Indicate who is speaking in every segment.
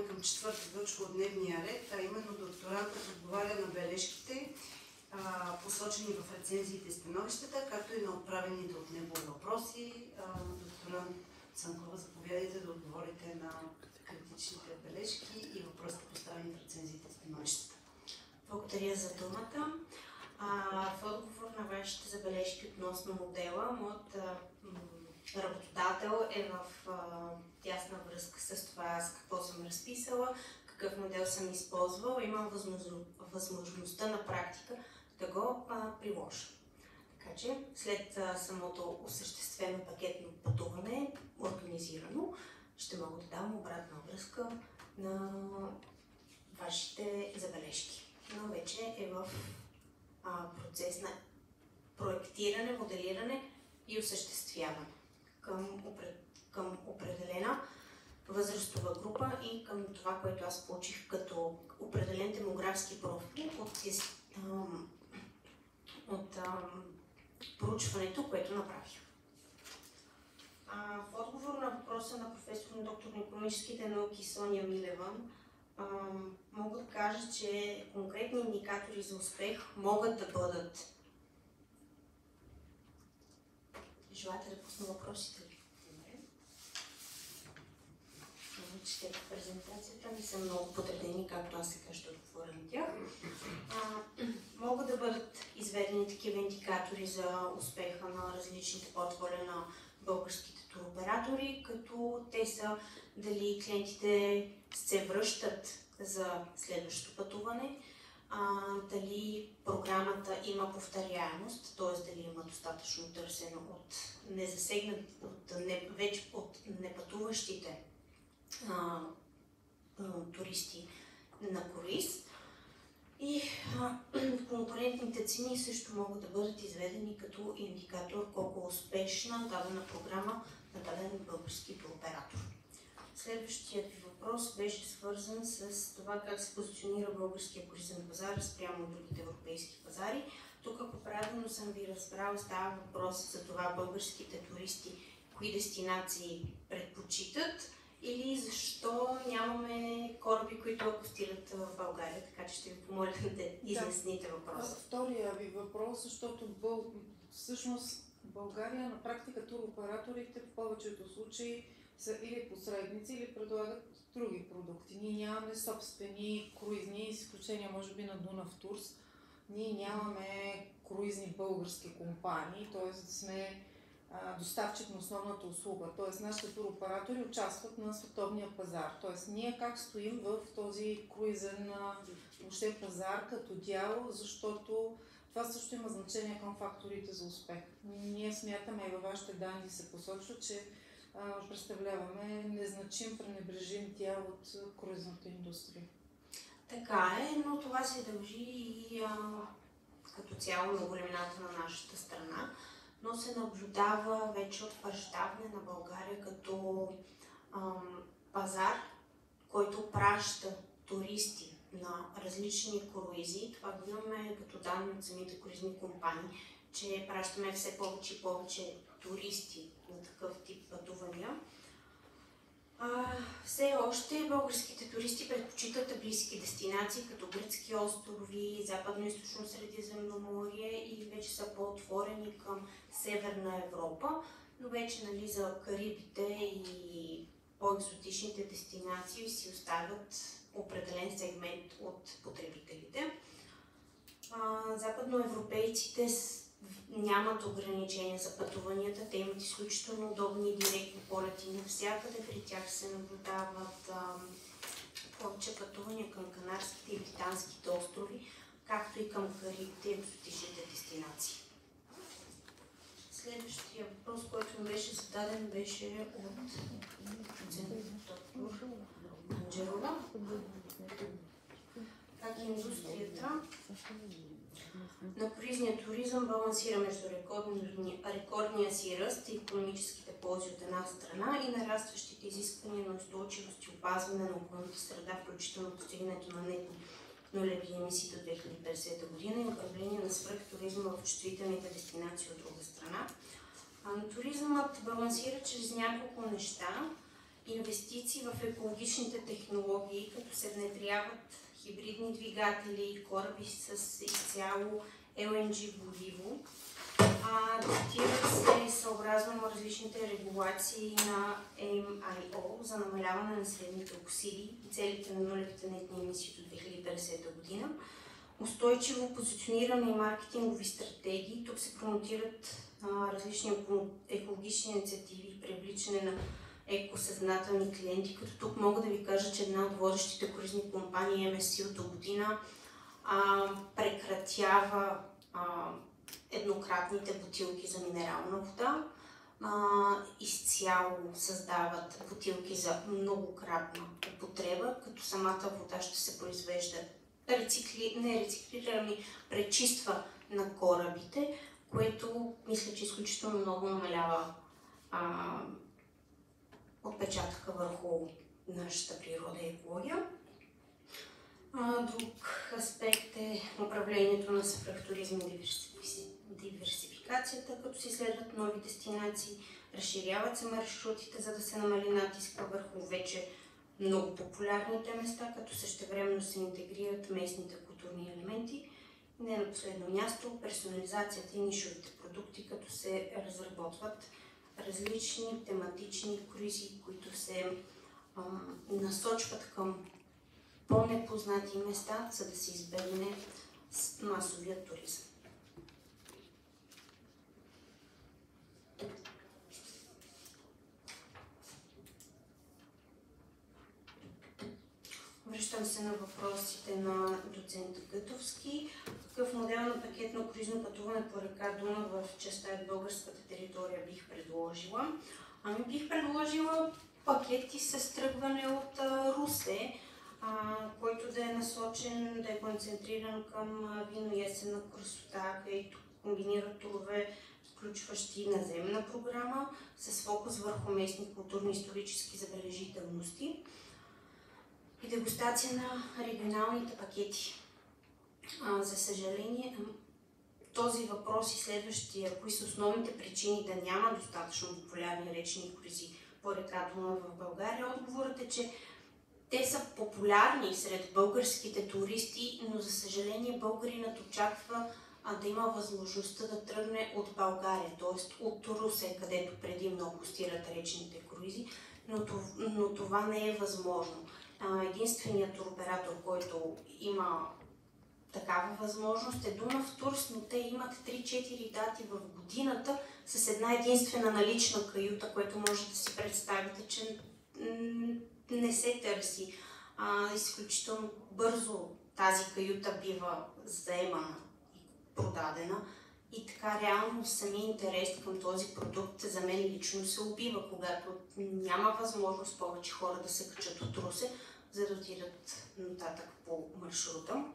Speaker 1: преминаваме към четвърта точка от дневния ред, а именно докторантът отговаря на бележките, посочени в рецензиите и становищата, както и на отправените от него въпроси. Докторант Цанкова, заповядайте да отговорите на критичните бележки и въпросите, поставени в рецензиите и становищата.
Speaker 2: Благодаря за думата. В отговор на вашите забележки относно модела, моят работодател е в тясна връзка с това аз какво съм разписала, какъв модел съм използвала. Имам възможността на практика да го приложа. Така че след самото осъществено пакетно пътуване, организирано, ще мога да дам обратна връзка на вашите забележки. Но вече е в процес на проектиране, моделиране и осъществяване към определена възрастова група и към това, което аз получих като определен демографски профил от проучването, което направих. В отговор на въпроса на професор на доктор на икономическите науки Соня Милева, мога да кажа, че конкретни индикатори за успех могат да бъдат. Желаете да пусна въпросите ли? Добре. Четете презентацията, не са много подредени, както аз сега ще отговоря на тях. Могат да бъдат изведени такива индикатори за успеха на различните портфолиа на българските туроператори, като те са дали клиентите се връщат за следващото пътуване, дали програмата има повторяемост, т.е. дали има достатъчно търсено от вече от непътуващите туристи на круиз. И конкурентните цени също могат да бъдат изведени като индикатор колко успешна дадена програма на даден български туроператор. Следващият ви въпрос беше свързан с това как се позиционира българския туризъм пазар спрямо другите европейски пазари. Тук, ако правилно съм ви разбрала, става въпрос за това българските туристи кои дестинации предпочитат или защо нямаме кораби, които акостират в България, така че ще ви помоля да изясните въпроса.
Speaker 3: Втория ви въпрос, защото всъщност България на практика туроператорите в повечето случаи са или посредници, или предлагат други продукти. Ние нямаме собствени круизни, изключения може би на Дунав Турс. Ние нямаме круизни български компании, т.е. сме доставчик на основната услуга. Т.е. нашите туроператори участват на световния пазар. Т.е. ние как стоим в този круизен въобще пазар като дял, защото това също има значение към факторите за успех. Ние смятаме и във вашите данни се посочва, че представляваме незначим, пренебрежим дял от круизната индустрия.
Speaker 2: Така е, но това се дължи и като цяло на големината на нашата страна, но се наблюдава вече утвърждаване на България като пазар, който праща туристи на различни круизи. Това го имаме като данни от самите круизни компании, че пращаме все повече и повече туристи на такъв тип пътувания. Все още българските туристи предпочитат близки дестинации, като гръцки острови, Западно-източно Средиземноморие и вече са по-отворени към Северна Европа, но вече за Карибите и по-екзотичните дестинации си оставят определен сегмент от потребителите. Западноевропейците нямат ограничения за пътуванията, те имат изключително удобни и директни полети навсякъде. При тях се наблюдават повече пътувания към Канарските и Британските острови, както и към Карибите и екзотичните дестинации. Следващия въпрос, който ми беше зададен, беше от доктор Анджелова. Как индустрията на круизния туризъм балансира между рекордния си ръст и икономическите ползи от една страна и нарастващите изисквания на устойчивост и опазване на околната среда, включително постигането на нетни нулеви емисии до 2050 година и управление на свръхтуризма в чувствителните дестинации от друга страна. Туризмът балансира чрез няколко неща. инвестиции в екологичните технологии, като се внедряват хибридни двигатели, кораби с изцяло LNG гориво. Дотират се съобразно различните регулации на MIO за намаляване на средните оксиди и целите на нулевите нетни емисии до 2050 година. Устойчиво позициониране и маркетингови стратегии. Тук се промотират различни екологични инициативи и привличане на екосъзнателни клиенти, като тук мога да ви кажа, че една от водещите круизни компании MSC от до година прекратява еднократните бутилки за минерална вода. Изцяло създават бутилки за многократна употреба, като самата вода ще се произвежда пречиства на корабите, което мисля, че изключително много намалява отпечатъка върху нашата природа и екология. Друг аспект е управлението на свръхтуризма и диверсификацията, като се изследват нови дестинации, разширяват се маршрутите, за да се намали натиска върху вече много популярните места, като същевременно се интегрират местните културни елементи. Не на последно място, персонализацията и нишовите продукти, като се разработват различни тематични круизи, които се насочват към по-непознати места, за да се избегне масовия туризъм. Връщам се на въпросите на доцент Гътовски. Какъв модел на пакетно круизно пътуване по река Дунав в частта от българската територия бих предложила? Бих предложила пакети с тръгване от Русе, който да е насочен, да е концентриран към вино и есенна красота, където комбинират турове, включващи наземна програма, с фокус върху местни културно-исторически забележителности и дегустация на регионалните пакети. За съжаление, този въпрос и следващия, кои са основните причини да няма достатъчно популярни речни круизи по река Дунав в България, отговорът е, че те са популярни сред българските туристи, но за съжаление българинът очаква да има възможността да тръгне от България, т.е. от Русе, където преди много гостират речните круизи, но това не е възможно. Единственият туроператор, който има такава възможност е Дунав Турс, но те имат 3-4 дати в годината с една единствена налична каюта, което може да си представите, че не се търси. Изключително бързо тази каюта бива заемана и продадена. И така реално самия интерес към този продукт за мен лично се убива, когато няма възможност повече хора да се качат от Русе, за да отидат нататък по маршрута.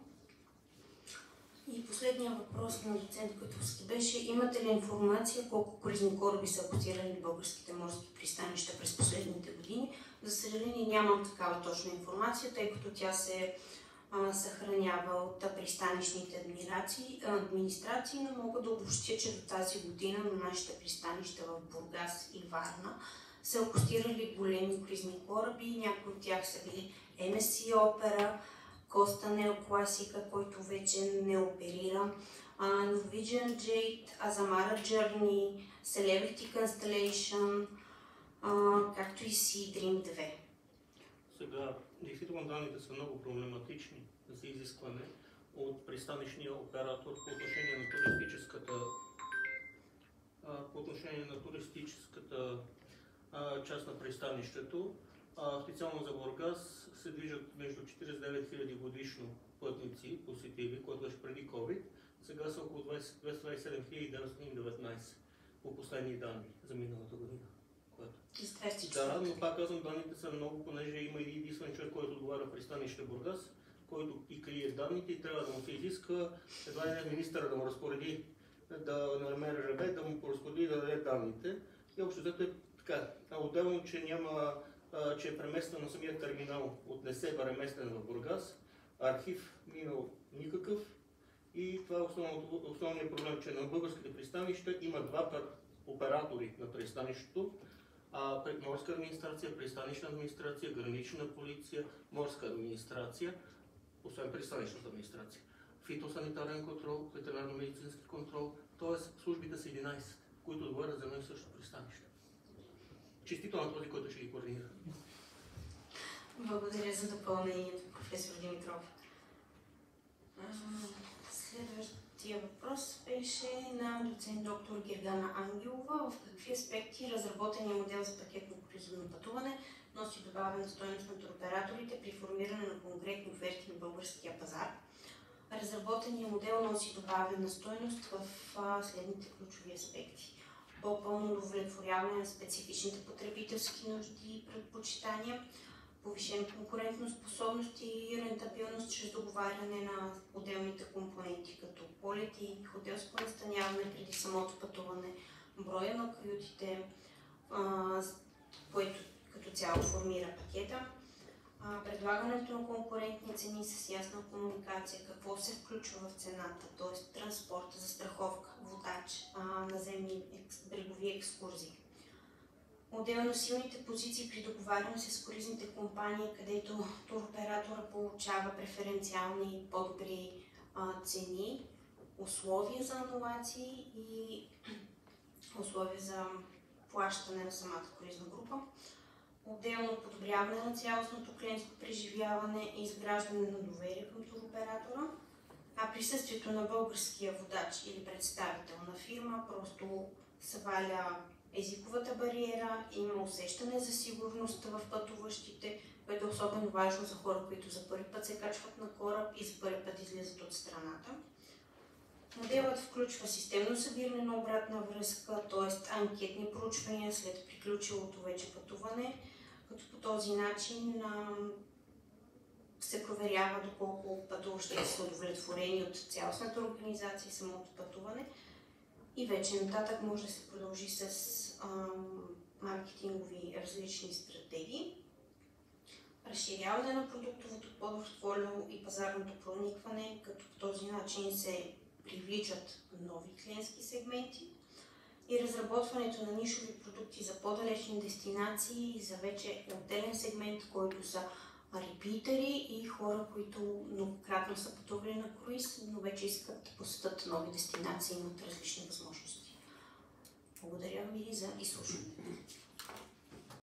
Speaker 2: И последният въпрос на доцент Гътовски беше: имате ли информация колко круизни кораби са акостирали българските морски пристанища през последните години? За съжаление нямам такава точна информация, тъй като тя се съхранява от пристанищните администрации, но мога да обобщя, че до тази година на нашите пристанища в Бургас и Варна са акостирали големи круизни кораби. Някои от тях са били MSC Opera, Costa Neo Classica, който вече не оперира, Norwegian Jade, Azamara Journey, Celebrity Constellation, както и Sea Dream 2.
Speaker 4: Сега, действително данните са много проблематични за изискване от пристанищния оператор по отношение на туристическата част на пристанището. Специално за Бургас се движат между 49 000 годишно пътници посетили, което беше преди COVID. Сега са около 227 919 по последни данни за миналата година. Да, но пак казвам, данните са много, понеже има и единствен човек, който отговаря в пристанище Бургас, който и крие данните и трябва да му се изиска едва ли не министъра да му разпореди да намери РБ, да му поразпореди да даде данните. И общо взето е така. Отделно, че е преместен на самия терминал от Несебър е местен в Бургас, архив минал никакъв и това е основният проблем, че на българските пристанища има два оператори на пристанището, Морска администрация, пристанищна администрация, гранична полиция, морска администрация, освен пристанищната администрация, фитосанитарен контрол, ветеринарно-медицински контрол, т.е. службите са 11, които отговарят за едно и също пристанище. Честито на този, който ще ги координира.
Speaker 2: Благодаря за допълнението, професор Димитров. Следващия въпрос беше на доцент доктор Гергана Ангелова. В какви аспекти разработения модел за пакетно производно пътуване носи добавена стойност на туроператорите при формиране на конкретни оферти на българския пазар? Разработеният модел носи добавена стойност в следните ключови аспекти. По-пълно удовлетворяване на специфичните потребителски нужди и предпочитания, повишена конкурентоспособност и рентабилност чрез договаряне на отделните компоненти, като полети, хотелско настаняване преди самото пътуване, броя на каютите, което като цяло формира пакета, предлагането на конкурентни цени с ясна комуникация, какво се включва в цената, т.е. транспорт, застраховка, водач, наземни брегови екскурзии. Отделно силните позиции при договаряне с круизните компании, където туроператора получава преференциални по-добри цени, условия за анулации и условия за плащане на самата круизна група. Отделно подобряване на цялостното клиентско преживяване и изграждане на доверие към туроператора, а присъствието на българския водач или представител на фирма просто сваля езиковата бариера, има усещане за сигурност в пътуващите, което е особено важно за хора, които за първи път се качват на кораб и за първи път излизат от страната. Моделът включва системно събиране на обратна връзка, т.е. анкетни проучвания след приключилото вече пътуване, като по този начин се проверява доколко пътуващите са удовлетворени от цялостната организация и самото пътуване. И вече нататък може да се продължи с маркетингови различни стратегии. Разширяване на продуктовото портфолио и пазарното проникване, като по този начин се привличат нови клиентски сегменти и разработването на нишови продукти за по-далечни дестинации, за вече отделен сегмент, който са репитери и хора, които многократно са пътували на круиз, но вече искат да посетят нови дестинации и имат различни възможности. Благодаря ви за изслушването.